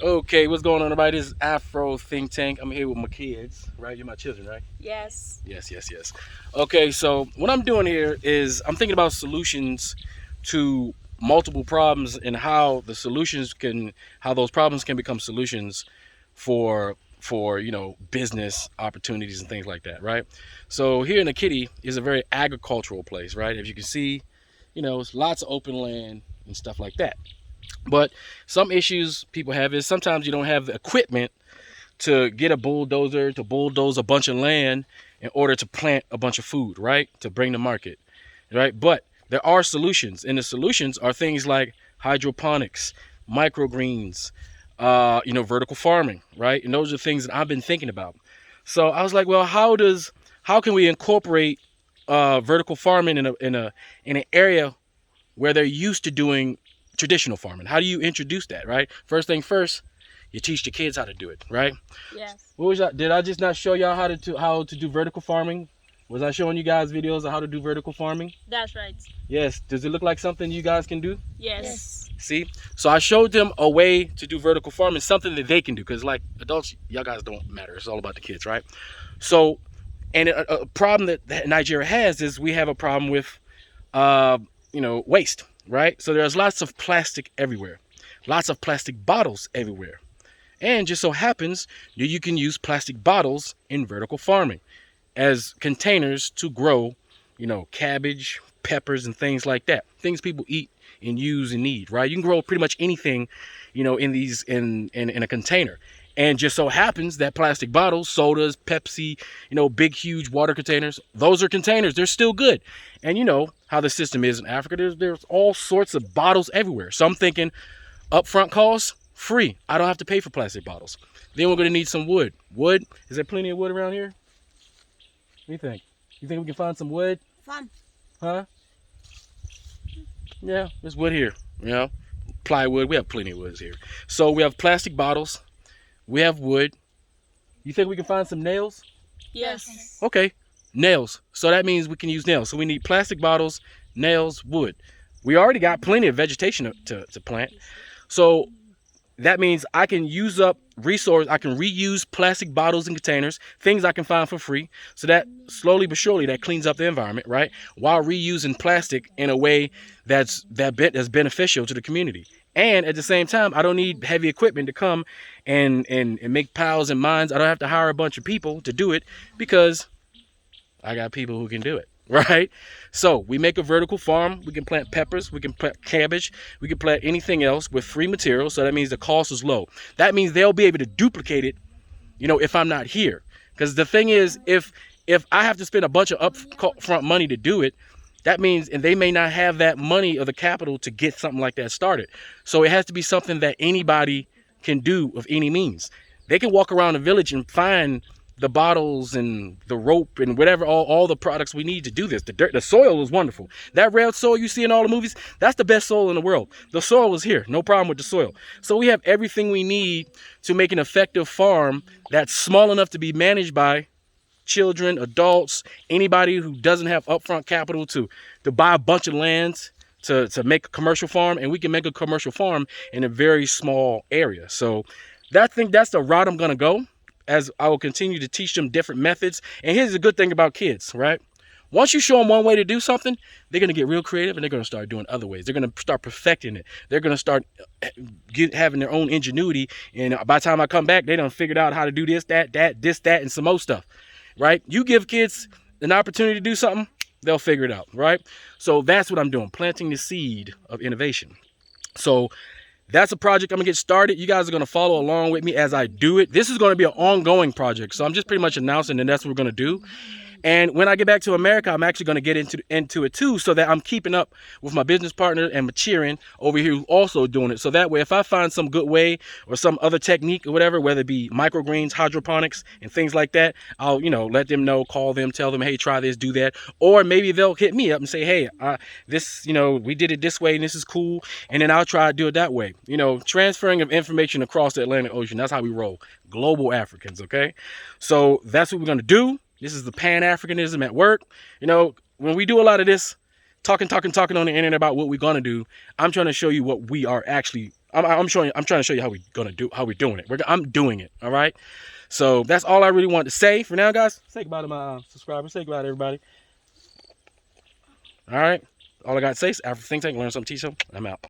Okay, what's going on, everybody? This is Afro Think Tank. I'm here with my kids, right? You're my children, right? Yes. Yes. Okay, so what I'm doing here is I'm thinking about solutions to multiple problems and how those problems can become solutions for business opportunities and things like that, right? So here in the kitty is a very agricultural place, right? If you can see, it's lots of open land and stuff like that. But some issues people have is sometimes you don't have the equipment to get a bulldozer to bulldoze a bunch of land in order to plant a bunch of food, right? To bring to market, right? But there are solutions, and the solutions are things like hydroponics, microgreens, vertical farming, right? And those are things that I've been thinking about. So I was like, well, how can we incorporate vertical farming in an area where they're used to doing traditional farming? How do you introduce that, right? First thing first, you teach the kids how to do it, right? Yes. What was that? Did I just not show y'all how to do vertical farming? Was I showing you guys videos of how to do vertical farming? That's right. Yes. Does it look like something you guys can do? Yes. See? So I showed them a way to do vertical farming, something that they can do, because like adults, y'all guys don't matter. It's all about the kids, right? So, and a problem that Nigeria has is we have a problem with, waste, right? So there's lots of plastic everywhere, lots of plastic bottles everywhere. And just so happens that you can use plastic bottles in vertical farming as containers to grow, cabbage, peppers, and things like that. Things people eat and use and need, right? You can grow pretty much anything, in a container. And just so happens that plastic bottles, sodas, Pepsi, big, huge water containers, those are containers. They're still good. And you know how the system is in Africa. There's all sorts of bottles everywhere. So I'm thinking upfront costs, free. I don't have to pay for plastic bottles. Then we're going to need some wood. Wood, is there plenty of wood around here? What do you think? You think we can find some wood? Fun. Huh? Yeah, there's wood here. Plywood. We have plenty of woods here. So we have plastic bottles. We have wood. You think we can find some nails? Yes. Okay, nails. So that means we can use nails. So we need plastic bottles, nails, wood. We already got plenty of vegetation to plant. So that means I can use up resources. I can reuse plastic bottles and containers, things I can find for free. So that slowly but surely that cleans up the environment, right? While reusing plastic in a way that's beneficial to the community. And at the same time, I don't need heavy equipment to come and make piles and mines. I don't have to hire a bunch of people to do it because I got people who can do it. Right? So we make a vertical farm. We can plant peppers. We can plant cabbage. We can plant anything else with free material. So that means the cost is low. That means they'll be able to duplicate it, if I'm not here. Because the thing is, if I have to spend a bunch of upfront money to do it, that means, and they may not have that money or the capital to get something like that started. So it has to be something that anybody can do of any means. They can walk around the village and find the bottles and the rope and whatever, all the products we need to do this. The soil is wonderful. That red soil you see in all the movies, that's the best soil in the world. The soil is here. No problem with the soil. So we have everything we need to make an effective farm that's small enough to be managed by children, adults, anybody who doesn't have upfront capital to buy a bunch of lands to make a commercial farm. And we can make a commercial farm in a very small area. So I think that's the route I'm going to go, as I will continue to teach them different methods. And here's the good thing about kids, right? Once you show them one way to do something, they're going to get real creative and they're going to start doing other ways. They're going to start perfecting it. They're going to start having their own ingenuity. And by the time I come back, they done figured out how to do this, that, and some more stuff, right? You give kids an opportunity to do something, they'll figure it out, right? So that's what I'm doing, planting the seed of innovation. So that's a project I'm gonna get started. You guys are gonna follow along with me as I do it. This is gonna be an ongoing project. So I'm just pretty much announcing, and that's what we're gonna do. And when I get back to America, I'm actually going to get into it too, so that I'm keeping up with my business partner and Machirin over here who's also doing it. So that way, if I find some good way or some other technique or whatever, whether it be microgreens, hydroponics, and things like that, I'll, let them know, call them, tell them, hey, try this, do that. Or maybe they'll hit me up and say, hey, this, we did it this way and this is cool. And then I'll try to do it that way. Transferring of information across the Atlantic Ocean. That's how we roll. Global Africans, okay? So that's what we're going to do. This is the Pan-Africanism at work. When we do a lot of this talking on the internet about what we're going to do, I'm trying to show you what we are actually I'm trying to show you how we're doing it. I'm doing it. All right. So that's all I really wanted to say for now, guys. Say goodbye to my subscribers. Say goodbye to everybody. All right. All I got to say is Afro Think Tank. Learn something, teach them. I'm out.